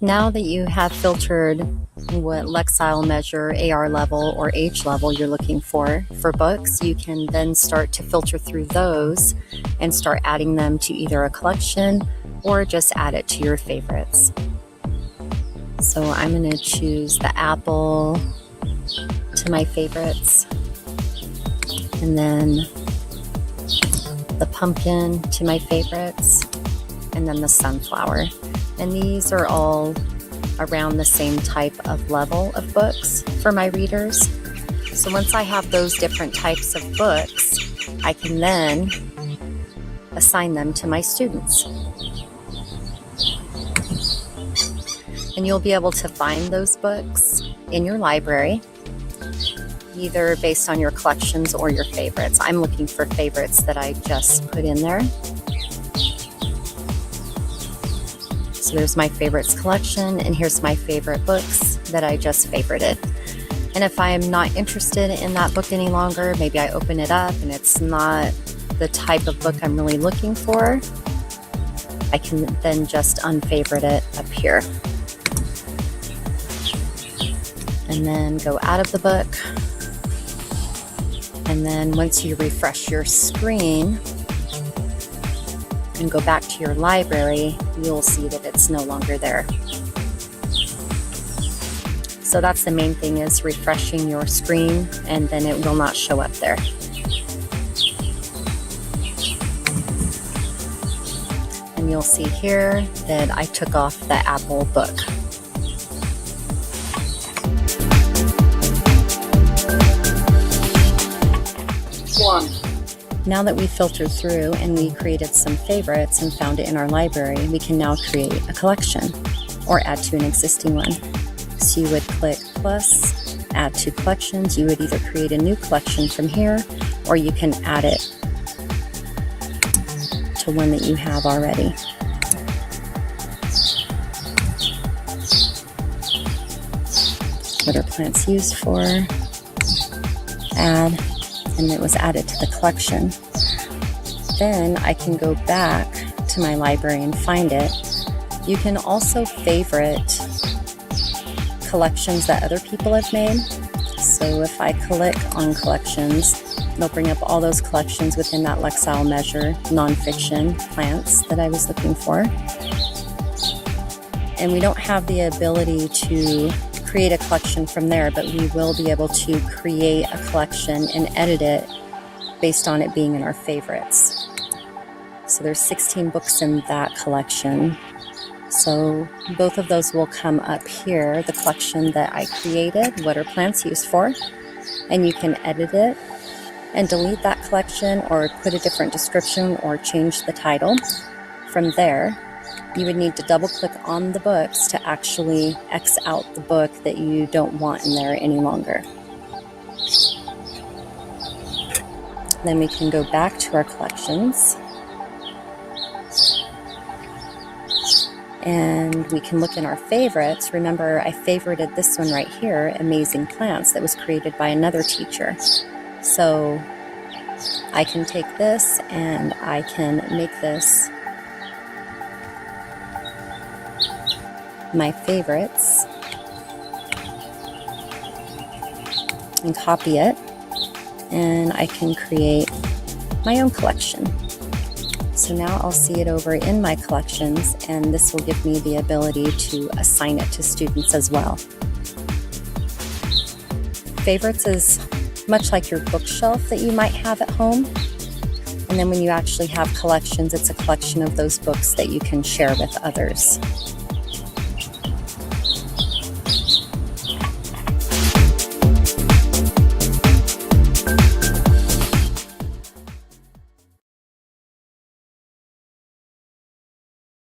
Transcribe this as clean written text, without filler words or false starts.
Now that you have filtered what Lexile measure, AR level, or age level you're looking for books, you can then start to filter through those and start adding them to either a collection or just add it to your favorites. So I'm going to choose the apple to my favorites, and then the pumpkin to my favorites, and then the sunflower. And these are all around the same type of level of books for my readers. So once I have those different types of books, I can then assign them to my students. And you'll be able to find those books in your library, either based on your collections or your favorites. I'm looking for favorites that I just put in there. So there's my favorites collection, and here's my favorite books that I just favorited. And if I am not interested in that book any longer, maybe I open it up and it's not the type of book I'm really looking for, I can then just unfavorite it up here. And then go out of the book. And then once you refresh your screen and go back to your library, you'll see that it's no longer there. So that's the main thing, is refreshing your screen, and then it will not show up there. And you'll see here that I took off the Apple book. Now that we filtered through and we created some favorites and found it in our library, we can now create a collection or add to an existing one. So you would click plus, add to collections. You would either create a new collection from here, or you can add it to one that you have already. What are plants used for? Add. And it was added to the collection. Then I can go back to my library and find it. You can also favorite collections that other people have made. So if I click on collections, it'll bring up all those collections within that Lexile measure, nonfiction plants that I was looking for. And we don't have the ability to create a collection from there, but we will be able to create a collection and edit it based on it being in our favorites. So there's 16 books in that collection. So both of those will come up here, the collection that I created, what are plants used for, and you can edit it and delete that collection or put a different description or change the title. From there, you would need to double click on the books to actually X out the book that you don't want in there any longer. Then we can go back to our collections and we can look in our favorites. Remember, I favorited this one right here, Amazing Plants, that was created by another teacher. So I can take this and I can make this my favorites and copy it, and I can create my own collection. So now I'll see it over in my collections, and this will give me the ability to assign it to students as well. Favorites is much like your bookshelf that you might have at home. And then when you actually have collections, it's a collection of those books that you can share with others.